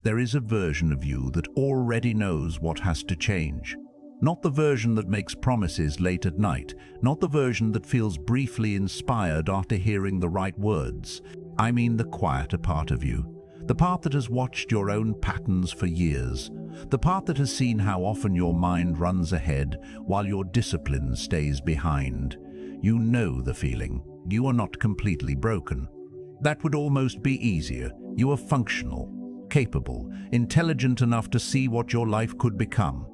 There is a version of you that already knows what has to change. Not the version that makes promises late at night, not the version that feels briefly inspired after hearing the right words. I mean the quieter part of you. The part that has watched your own patterns for years. The part that has seen how often your mind runs ahead while your discipline stays behind. You know the feeling. You are not completely broken. That would almost be easier. You are functional, capable, intelligent enough to see what your life could become.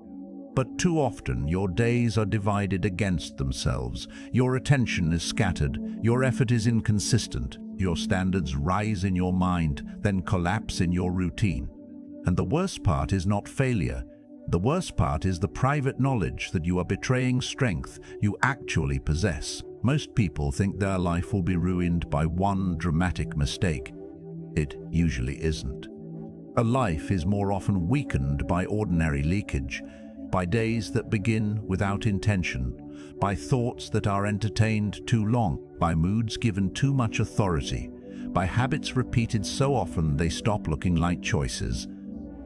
But too often your days are divided against themselves. Your attention is scattered. Your effort is inconsistent. Your standards rise in your mind, then collapse in your routine. And the worst part is not failure. The worst part is the private knowledge that you are betraying strength you actually possess. Most people think their life will be ruined by one dramatic mistake. It usually isn't. A life is more often weakened by ordinary leakage, by days that begin without intention, by thoughts that are entertained too long, by moods given too much authority, by habits repeated so often they stop looking like choices.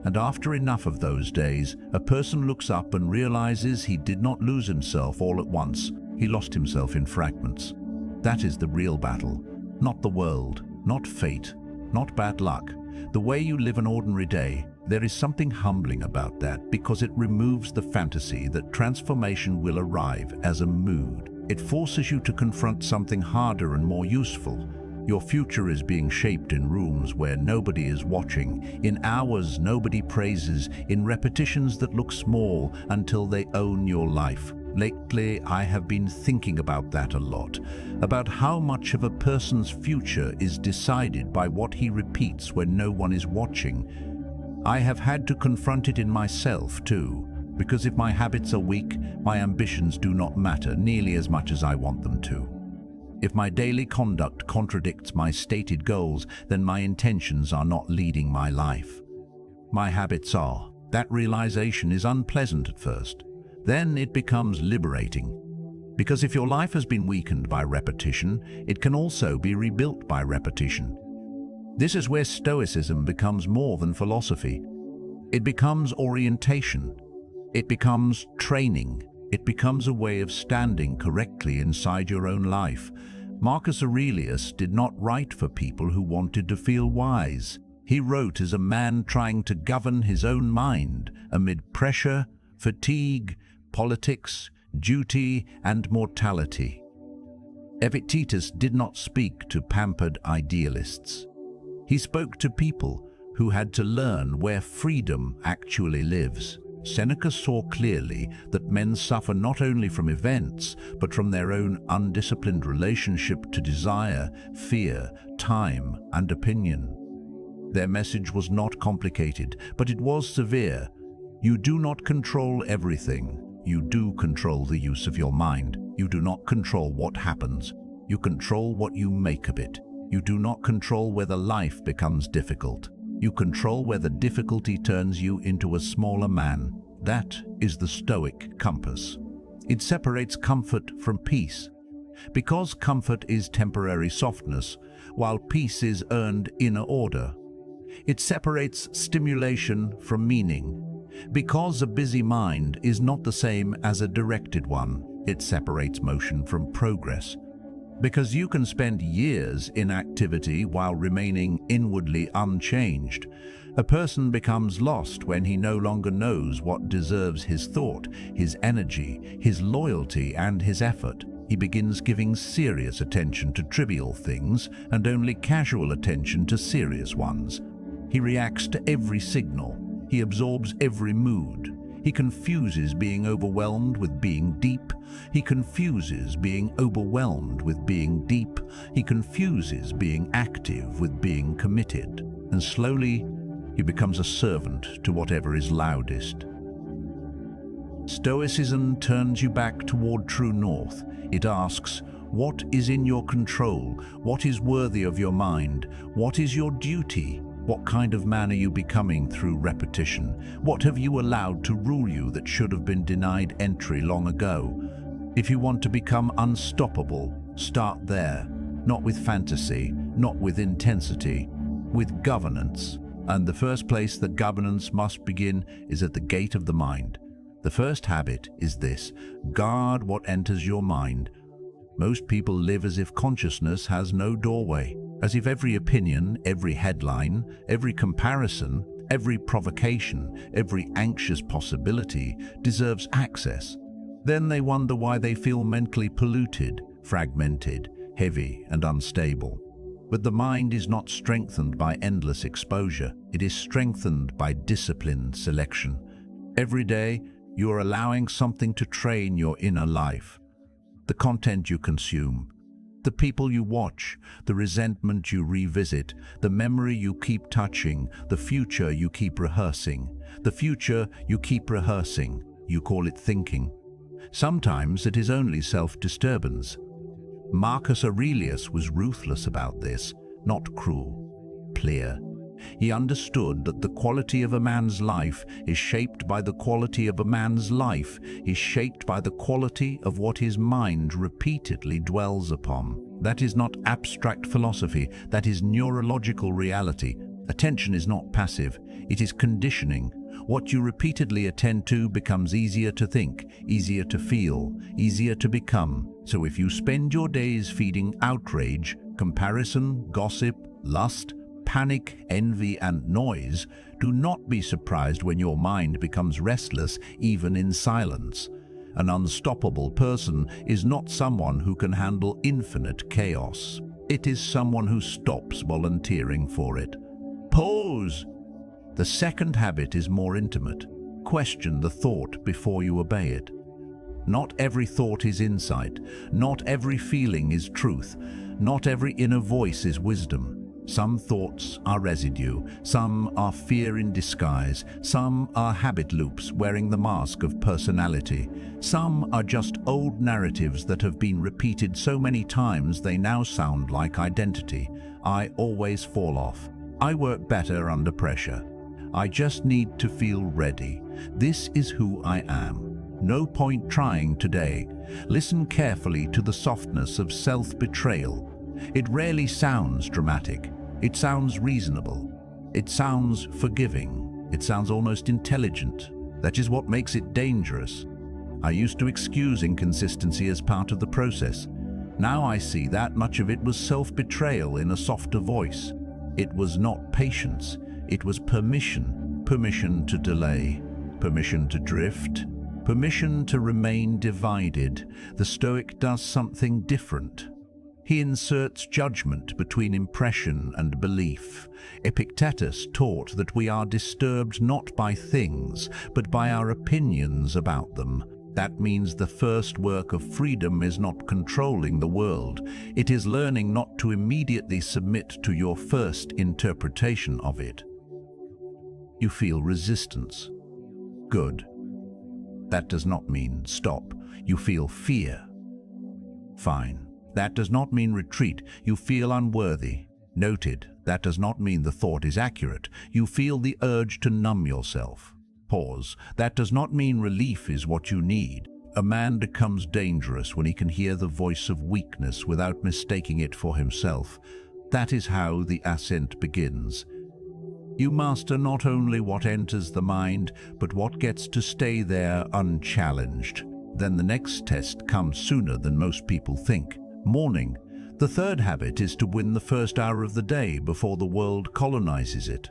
And after enough of those days, a person looks up and realizes he did not lose himself all at once. He lost himself in fragments. That is the real battle. Not the world, not fate, not bad luck. The way you live an ordinary day, there is something humbling about that because it removes the fantasy that transformation will arrive as a mood. It forces you to confront something harder and more useful. Your future is being shaped in rooms where nobody is watching, in hours nobody praises, in repetitions that look small until they own your life. Lately, I have been thinking about that a lot, about how much of a person's future is decided by what he repeats when no one is watching. I have had to confront it in myself too, because if my habits are weak, my ambitions do not matter nearly as much as I want them to. If my daily conduct contradicts my stated goals, then my intentions are not leading my life. My habits are. That realization is unpleasant at first. Then it becomes liberating. Because if your life has been weakened by repetition, it can also be rebuilt by repetition. This is where Stoicism becomes more than philosophy. It becomes orientation. It becomes training. It becomes a way of standing correctly inside your own life. Marcus Aurelius did not write for people who wanted to feel wise. He wrote as a man trying to govern his own mind amid pressure, fatigue, politics, duty, and mortality. Epictetus did not speak to pampered idealists. He spoke to people who had to learn where freedom actually lives. Seneca saw clearly that men suffer not only from events, but from their own undisciplined relationship to desire, fear, time, and opinion. Their message was not complicated, but it was severe. You do not control everything. You do control the use of your mind. You do not control what happens. You control what you make of it. You do not control whether life becomes difficult. You control whether difficulty turns you into a smaller man. That is the Stoic compass. It separates comfort from peace. Because comfort is temporary softness, while peace is earned inner order. It separates stimulation from meaning. Because a busy mind is not the same as a directed one, it separates motion from progress. Because you can spend years in activity while remaining inwardly unchanged. A person becomes lost when he no longer knows what deserves his thought, his energy, his loyalty, and his effort. He begins giving serious attention to trivial things and only casual attention to serious ones. He reacts to every signal. He absorbs every mood. He confuses being overwhelmed with being deep. He confuses being overwhelmed with being deep. He confuses being active with being committed. And slowly, he becomes a servant to whatever is loudest. Stoicism turns you back toward true north. It asks, what is in your control? What is worthy of your mind? What is your duty? What kind of man are you becoming through repetition? What have you allowed to rule you that should have been denied entry long ago? If you want to become unstoppable, start there. Not with fantasy, not with intensity, with governance. And the first place that governance must begin is at the gate of the mind. The first habit is this: guard what enters your mind. Most people live as if consciousness has no doorway, as if every opinion, every headline, every comparison, every provocation, every anxious possibility deserves access. Then they wonder why they feel mentally polluted, fragmented, heavy, and unstable. But the mind is not strengthened by endless exposure. It is strengthened by disciplined selection. Every day, you are allowing something to train your inner life. The content you consume, the people you watch, the resentment you revisit, the memory you keep touching, the future you keep rehearsing. The future you keep rehearsing, you call it thinking. Sometimes it is only self-disturbance. Marcus Aurelius was ruthless about this, not cruel, clear. He understood that the quality of a man's life is shaped by the quality of a man's life, is shaped by the quality of what his mind repeatedly dwells upon. That is not abstract philosophy, that is neurological reality. Attention is not passive, it is conditioning. What you repeatedly attend to becomes easier to think, easier to feel, easier to become. So if you spend your days feeding outrage, comparison, gossip, lust, panic, envy, and noise, do not be surprised when your mind becomes restless, even in silence. An unstoppable person is not someone who can handle infinite chaos. It is someone who stops volunteering for it. Pause! The second habit is more intimate. Question the thought before you obey it. Not every thought is insight. Not every feeling is truth. Not every inner voice is wisdom. Some thoughts are residue, some are fear in disguise, some are habit loops wearing the mask of personality. Some are just old narratives that have been repeated so many times they now sound like identity. I always fall off. I work better under pressure. I just need to feel ready. This is who I am. No point trying today. Listen carefully to the softness of self-betrayal. It rarely sounds dramatic. It sounds reasonable. It sounds forgiving. It sounds almost intelligent. That is what makes it dangerous. I used to excuse inconsistency as part of the process. Now I see that much of it was self-betrayal in a softer voice. It was not patience. It was permission. Permission to delay. Permission to drift. Permission to remain divided. The Stoic does something different. He inserts judgment between impression and belief. Epictetus taught that we are disturbed not by things, but by our opinions about them. That means the first work of freedom is not controlling the world. It is learning not to immediately submit to your first interpretation of it. You feel resistance. Good. That does not mean stop. You feel fear. Fine. That does not mean retreat. You feel unworthy. Noted. That does not mean the thought is accurate. You feel the urge to numb yourself. Pause. That does not mean relief is what you need. A man becomes dangerous when he can hear the voice of weakness without mistaking it for himself. That is how the ascent begins. You master not only what enters the mind, but what gets to stay there unchallenged. Then the next test comes sooner than most people think. Morning. The third habit is to win the first hour of the day before the world colonizes it.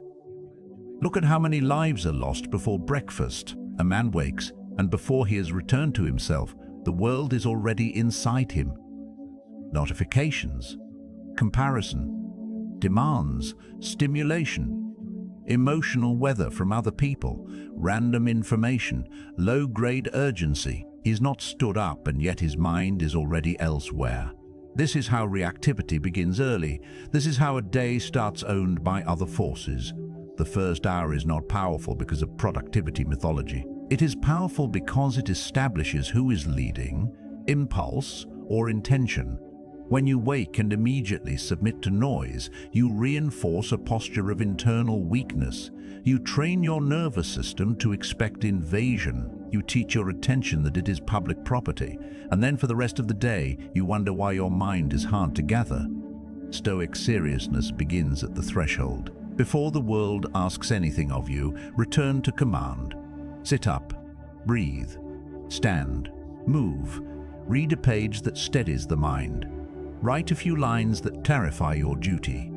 Look at how many lives are lost before breakfast. A man wakes, and before he has returned to himself, the world is already inside him. Notifications, comparison, demands, stimulation, emotional weather from other people, random information, low-grade urgency. He's not stood up, and yet his mind is already elsewhere. This is how reactivity begins early. This is how a day starts owned by other forces. The first hour is not powerful because of productivity mythology. It is powerful because it establishes who is leading, impulse or intention. When you wake and immediately submit to noise, you reinforce a posture of internal weakness. You train your nervous system to expect invasion. You teach your attention that it is public property. And then for the rest of the day, you wonder why your mind is hard to gather. Stoic seriousness begins at the threshold. Before the world asks anything of you, return to command. Sit up, breathe, stand, move, read a page that steadies the mind. Write a few lines that terrify your duty.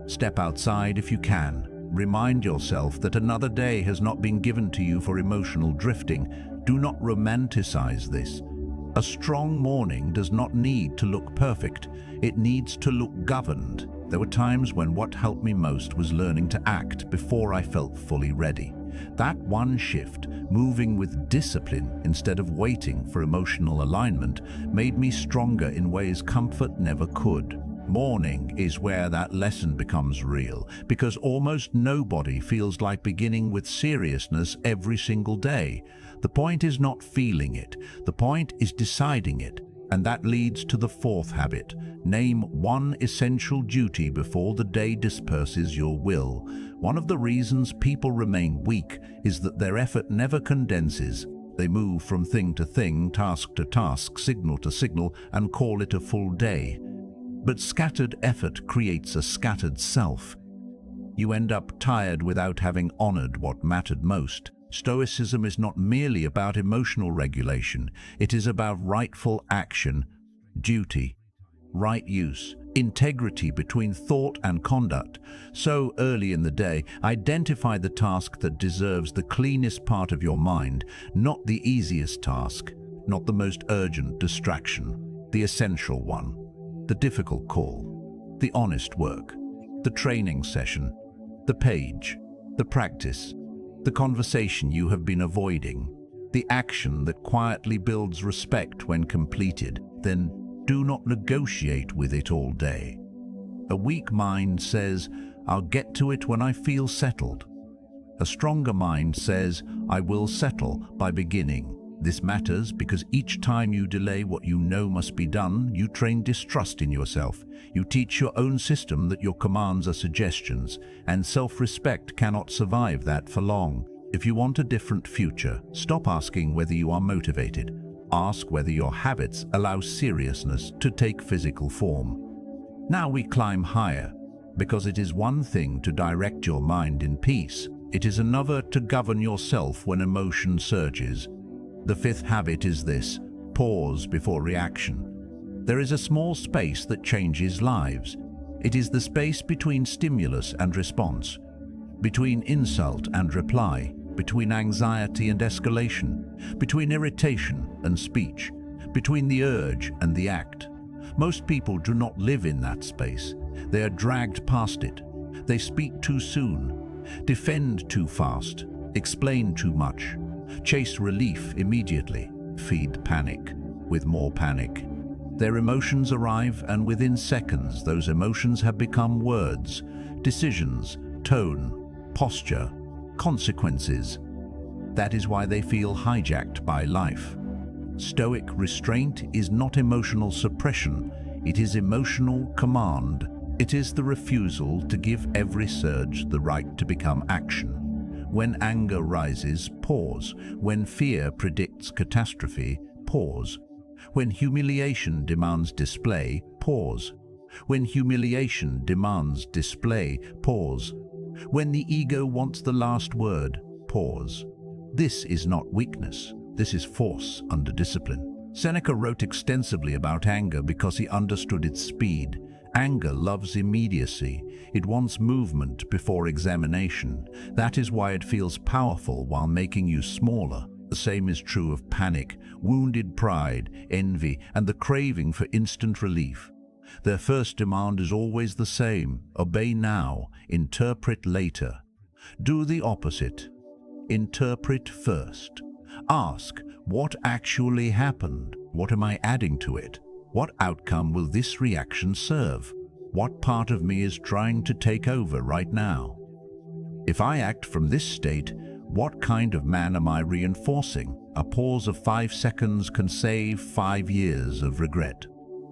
Step outside if you can. Remind yourself that another day has not been given to you for emotional drifting. Do not romanticize this. A strong morning does not need to look perfect. It needs to look governed. There were times when what helped me most was learning to act before I felt fully ready. That one shift, moving with discipline instead of waiting for emotional alignment, made me stronger in ways comfort never could. Morning is where that lesson becomes real, because almost nobody feels like beginning with seriousness every single day. The point is not feeling it, the point is deciding it. And that leads to the fourth habit. Name one essential duty before the day disperses your will. One of the reasons people remain weak is that their effort never condenses. They move from thing to thing, task to task, signal to signal, and call it a full day. But scattered effort creates a scattered self. You end up tired without having honored what mattered most. Stoicism is not merely about emotional regulation, it is about rightful action, duty, right use, integrity between thought and conduct. So early in the day, identify the task that deserves the cleanest part of your mind, not the easiest task, not the most urgent distraction, the essential one, the difficult call, the honest work, the training session, the page, the practice, the conversation you have been avoiding, the action that quietly builds respect when completed. Then do not negotiate with it all day. A weak mind says, "I'll get to it when I feel settled." A stronger mind says, "I will settle by beginning." This matters because each time you delay what you know must be done, you train distrust in yourself. You teach your own system that your commands are suggestions, and self-respect cannot survive that for long. If you want a different future, stop asking whether you are motivated. Ask whether your habits allow seriousness to take physical form. Now we climb higher, because it is one thing to direct your mind in peace. It is another to govern yourself when emotion surges. The fifth habit is this: pause before reaction. There is a small space that changes lives. It is the space between stimulus and response, between insult and reply, between anxiety and escalation, between irritation and speech, between the urge and the act. Most people do not live in that space. They are dragged past it. They speak too soon, defend too fast, explain too much, chase relief immediately, feed panic with more panic. Their emotions arrive, and within seconds those emotions have become words, decisions, tone, posture, consequences. That is why they feel hijacked by life. Stoic restraint is not emotional suppression, it is emotional command. It is the refusal to give every surge the right to become action. When anger rises, pause. When fear predicts catastrophe, pause. When humiliation demands display, pause. When humiliation demands display, pause. When the ego wants the last word, pause. This is not weakness. This is force under discipline. Seneca wrote extensively about anger because he understood its speed. Anger loves immediacy. It wants movement before examination. That is why it feels powerful while making you smaller. The same is true of panic, wounded pride, envy, and the craving for instant relief. Their first demand is always the same: obey now, interpret later. Do the opposite. Interpret first. Ask, what actually happened? What am I adding to it? What outcome will this reaction serve? What part of me is trying to take over right now? If I act from this state, what kind of man am I reinforcing? A pause of 5 seconds can save 5 years of regret.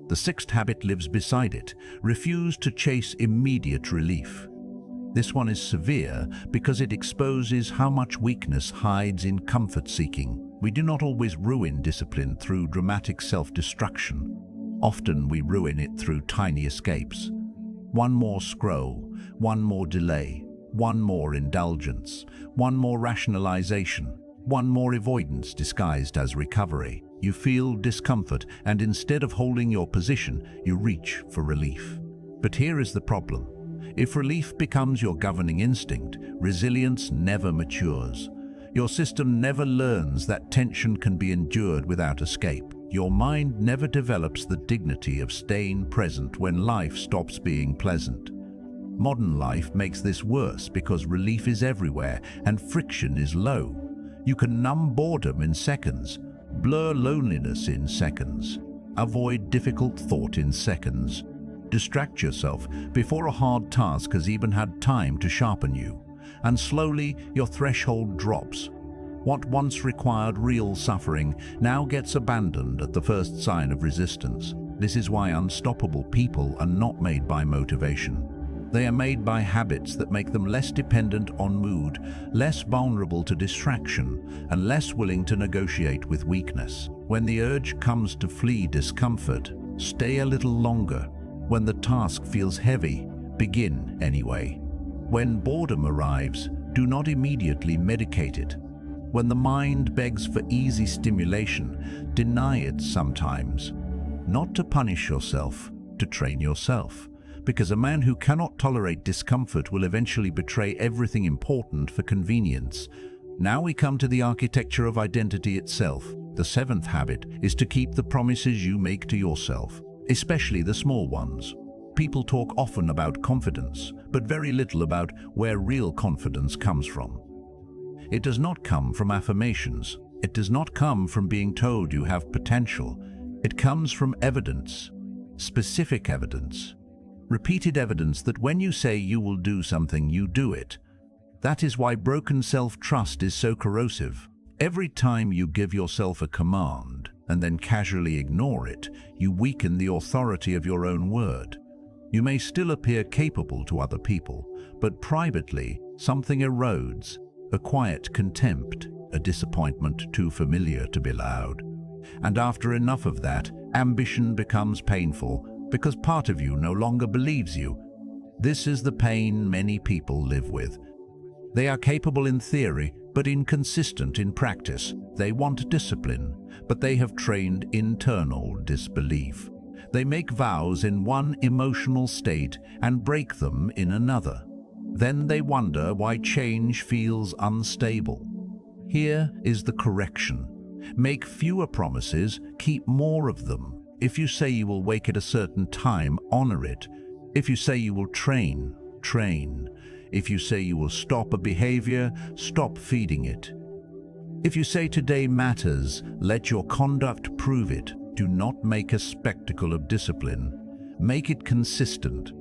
The sixth habit lives beside it. Refuse to chase immediate relief. This one is severe because it exposes how much weakness hides in comfort-seeking. We do not always ruin discipline through dramatic self-destruction. Often we ruin it through tiny escapes. One more scroll, one more delay, One more indulgence, one more rationalization, one more avoidance disguised as recovery. You feel discomfort, and instead of holding your position, you reach for relief. But here is the problem. If relief becomes your governing instinct, resilience never matures. Your system never learns that tension can be endured without escape. Your mind never develops the dignity of staying present when life stops being pleasant. Modern life makes this worse because relief is everywhere and friction is low. You can numb boredom in seconds, blur loneliness in seconds, avoid difficult thought in seconds, distract yourself before a hard task has even had time to sharpen you, and slowly your threshold drops. What once required real suffering now gets abandoned at the first sign of resistance. This is why unstoppable people are not made by motivation. They are made by habits that make them less dependent on mood, less vulnerable to distraction, and less willing to negotiate with weakness. When the urge comes to flee discomfort, stay a little longer. When the task feels heavy, begin anyway. When boredom arrives, do not immediately medicate it. When the mind begs for easy stimulation, deny it sometimes. Not to punish yourself, to train yourself. Because a man who cannot tolerate discomfort will eventually betray everything important for convenience. Now we come to the architecture of identity itself. The seventh habit is to keep the promises you make to yourself, especially the small ones. People talk often about confidence, but very little about where real confidence comes from. It does not come from affirmations. It does not come from being told you have potential. It comes from evidence, specific evidence. Repeated evidence that when you say you will do something, you do it. That is why broken self-trust is so corrosive. Every time you give yourself a command and then casually ignore it, you weaken the authority of your own word. You may still appear capable to other people, but privately something erodes, a quiet contempt, a disappointment too familiar to be loud. And after enough of that, ambition becomes painful, because part of you no longer believes you. This is the pain many people live with. They are capable in theory, but inconsistent in practice. They want discipline, but they have trained internal disbelief. They make vows in one emotional state and break them in another. Then they wonder why change feels unstable. Here is the correction. Make fewer promises, keep more of them. If you say you will wake at a certain time, honor it. If you say you will train, train. If you say you will stop a behavior, stop feeding it. If you say today matters, let your conduct prove it. Do not make a spectacle of discipline. Make it consistent.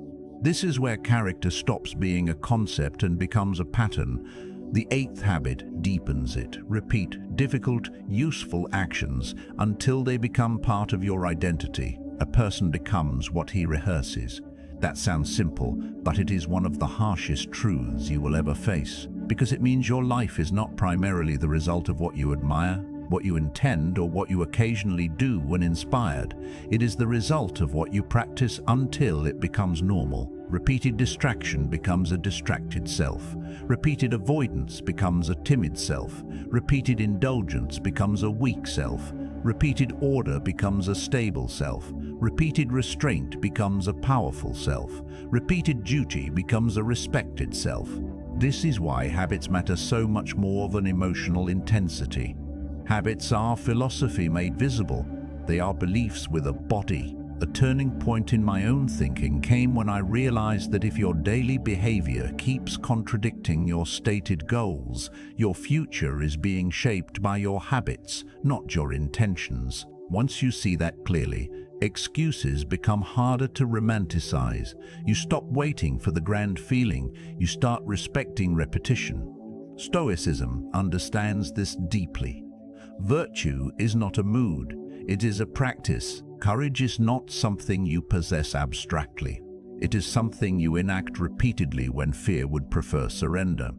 This is where character stops being a concept and becomes a pattern. The eighth habit deepens it. Repeat difficult, useful actions until they become part of your identity. A person becomes what he rehearses. That sounds simple, but it is one of the harshest truths you will ever face, because it means your life is not primarily the result of what you admire, what you intend, or what you occasionally do when inspired. It is the result of what you practice until it becomes normal. Repeated distraction becomes a distracted self. Repeated avoidance becomes a timid self. Repeated indulgence becomes a weak self. Repeated order becomes a stable self. Repeated restraint becomes a powerful self. Repeated duty becomes a respected self. This is why habits matter so much more than emotional intensity. Habits are philosophy made visible. They are beliefs with a body. A turning point in my own thinking came when I realized that if your daily behavior keeps contradicting your stated goals, your future is being shaped by your habits, not your intentions. Once you see that clearly, excuses become harder to romanticize. You stop waiting for the grand feeling. You start respecting repetition. Stoicism understands this deeply. Virtue is not a mood. It is a practice. Courage is not something you possess abstractly. It is something you enact repeatedly when fear would prefer surrender.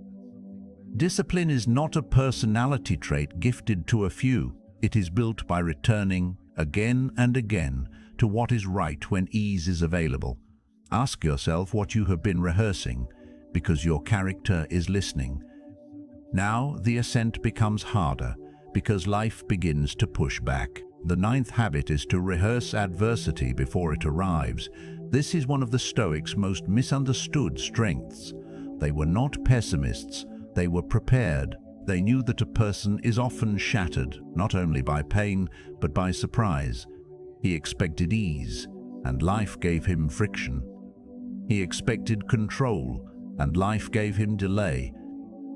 Discipline is not a personality trait gifted to a few. It is built by returning again and again to what is right when ease is available. Ask yourself what you have been rehearsing. because your character is listening. Now the ascent becomes harder because life begins to push back. The ninth habit is to rehearse adversity before it arrives. This is one of the Stoics' most misunderstood strengths. They were not pessimists, they were prepared. They knew that a person is often shattered, not only by pain, but by surprise. He expected ease, and life gave him friction. He expected control, and life gave him delay.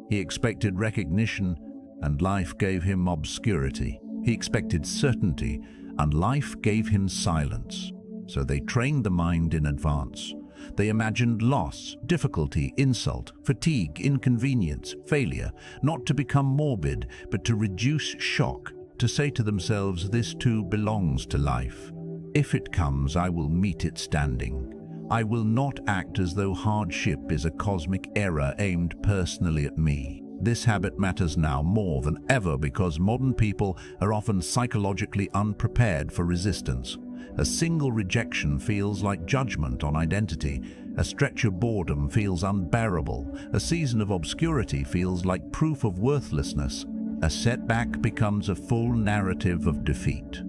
He expected recognition, and life gave him obscurity. He expected certainty, and life gave him silence. So they trained the mind in advance. They imagined loss, difficulty, insult, fatigue, inconvenience, failure, not to become morbid, but to reduce shock, to say to themselves, this too belongs to life. If it comes, I will meet it standing. I will not act as though hardship is a cosmic error aimed personally at me. This habit matters now more than ever because modern people are often psychologically unprepared for resistance. A single rejection feels like judgment on identity. A stretch of boredom feels unbearable. A season of obscurity feels like proof of worthlessness. A setback becomes a full narrative of defeat.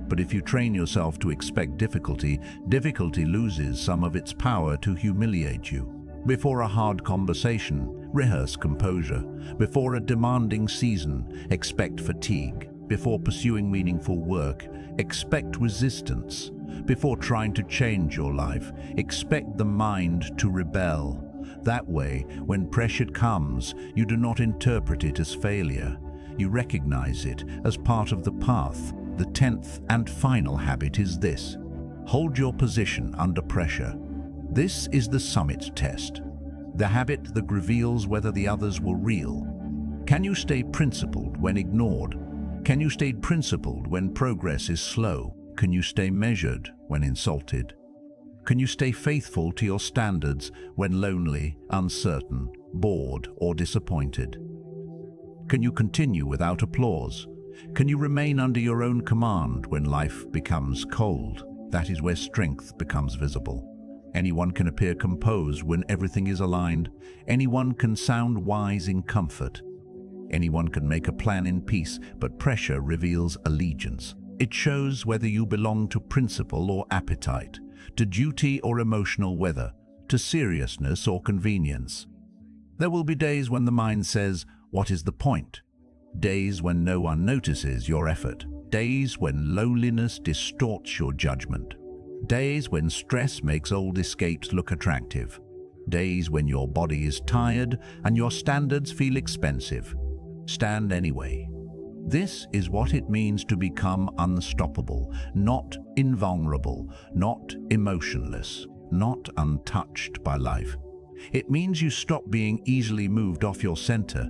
But if you train yourself to expect difficulty, difficulty loses some of its power to humiliate you. Before a hard conversation, rehearse composure. Before a demanding season, expect fatigue. Before pursuing meaningful work, expect resistance. Before trying to change your life, expect the mind to rebel. That way, when pressure comes, you do not interpret it as failure. You recognize it as part of the path. The 10th and final habit is this: hold your position under pressure. This is the summit test, the habit that reveals whether the others were real. Can you stay principled when ignored? Can you stay principled when progress is slow? Can you stay measured when insulted? Can you stay faithful to your standards when lonely, uncertain, bored, or disappointed? Can you continue without applause? Can you remain under your own command when life becomes cold? That is where strength becomes visible. Anyone can appear composed when everything is aligned. Anyone can sound wise in comfort. Anyone can make a plan in peace, but pressure reveals allegiance. It shows whether you belong to principle or appetite, to duty or emotional weather, to seriousness or convenience. There will be days when the mind says, "What is the point?" Days when no one notices your effort. Days when loneliness distorts your judgment. Days when stress makes old escapes look attractive. Days when your body is tired and your standards feel expensive. Stand anyway. This is what it means to become unstoppable, not invulnerable, not emotionless, not untouched by life. It means you stop being easily moved off your center.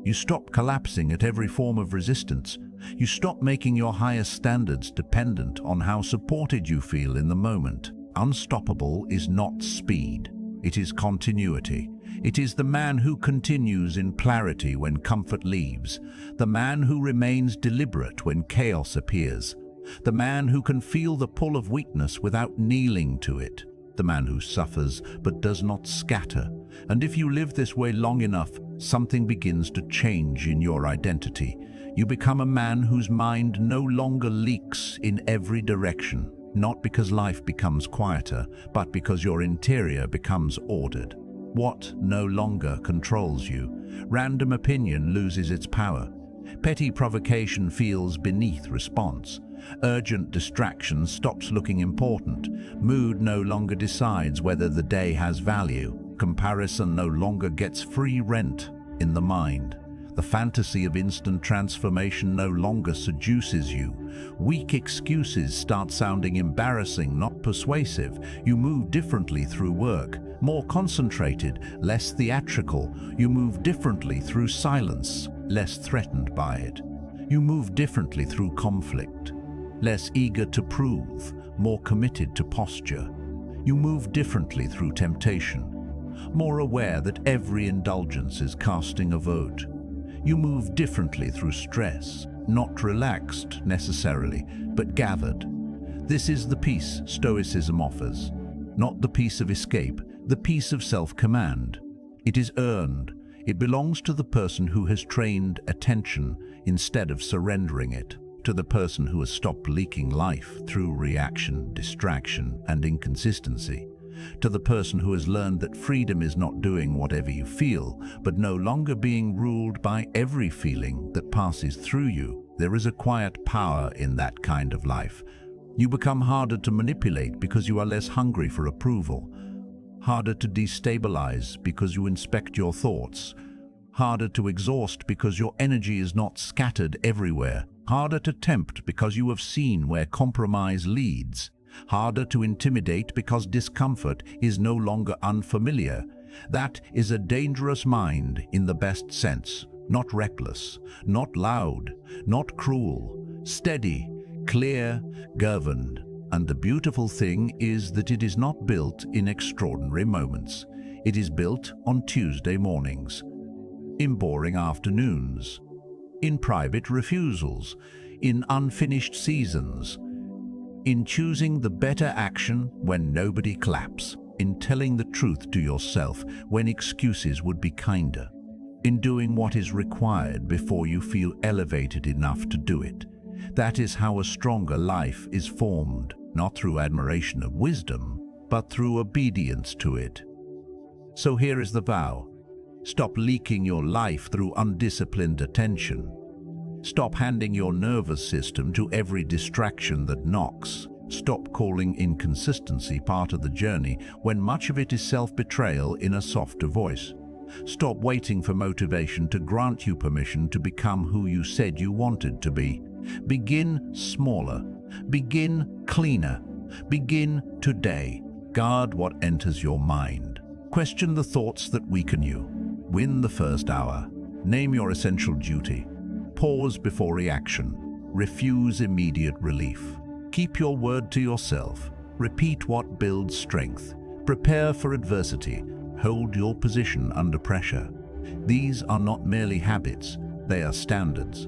You stop collapsing at every form of resistance. You stop making your highest standards dependent on how supported you feel in the moment. Unstoppable is not speed. It is continuity. It is the man who continues in clarity when comfort leaves. The man who remains deliberate when chaos appears. The man who can feel the pull of weakness without kneeling to it. The man who suffers but does not scatter. And if you live this way long enough, something begins to change in your identity. You become a man whose mind no longer leaks in every direction, not because life becomes quieter, but because your interior becomes ordered. What no longer controls you? Random opinion loses its power. Petty provocation feels beneath response. Urgent distraction stops looking important. Mood no longer decides whether the day has value. Comparison no longer gets free rent in the mind. The fantasy of instant transformation no longer seduces you. Weak excuses start sounding embarrassing, not persuasive. You move differently through work, more concentrated, less theatrical. You move differently through silence, less threatened by it. You move differently through conflict, less eager to prove, more committed to posture. You move differently through temptation, more aware that every indulgence is casting a vote. You move differently through stress, not relaxed necessarily, but gathered. This is the peace Stoicism offers, not the peace of escape, the peace of self-command. It is earned. It belongs to the person who has trained attention instead of surrendering it, to the person who has stopped leaking life through reaction, distraction, and inconsistency, to the person who has learned that freedom is not doing whatever you feel, but no longer being ruled by every feeling that passes through you. There is a quiet power in that kind of life. You become harder to manipulate because you are less hungry for approval, harder to destabilize because you inspect your thoughts, harder to exhaust because your energy is not scattered everywhere, harder to tempt because you have seen where compromise leads, harder to intimidate because discomfort is no longer unfamiliar. That is a dangerous mind in the best sense, not reckless, not loud, not cruel, steady, clear, governed. And the beautiful thing is that it is not built in extraordinary moments. It is built on Tuesday mornings, in boring afternoons, in private refusals, in unfinished seasons, in choosing the better action when nobody claps, in telling the truth to yourself when excuses would be kinder, in doing what is required before you feel elevated enough to do it. That is how a stronger life is formed, not through admiration of wisdom, but through obedience to it. So here is the vow. Stop leaking your life through undisciplined attention. Stop handing your nervous system to every distraction that knocks. Stop calling inconsistency part of the journey when much of it is self-betrayal in a softer voice. Stop waiting for motivation to grant you permission to become who you said you wanted to be. Begin smaller. Begin cleaner. Begin today. Guard what enters your mind. Question the thoughts that weaken you. Win the first hour. Name your essential duty. Pause before reaction. Refuse immediate relief. Keep your word to yourself. Repeat what builds strength. Prepare for adversity. Hold your position under pressure. These are not merely habits, they are standards.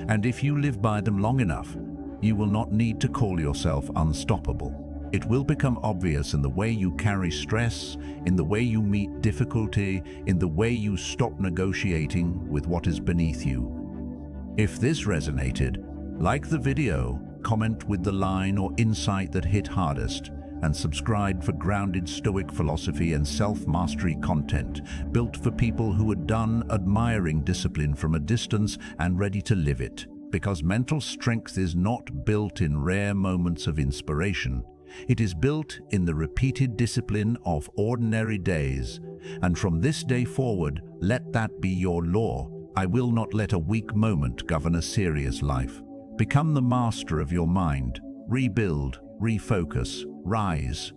And if you live by them long enough, you will not need to call yourself unstoppable. It will become obvious in the way you carry stress, in the way you meet difficulty, in the way you stop negotiating with what is beneath you. If this resonated, like the video, comment with the line or insight that hit hardest, and subscribe for grounded Stoic philosophy and self-mastery content built for people who are done admiring discipline from a distance and ready to live it. Because mental strength is not built in rare moments of inspiration. It is built in the repeated discipline of ordinary days. And from this day forward, let that be your law. I will not let a weak moment govern a serious life. Become the master of your mind. Rebuild, refocus, rise.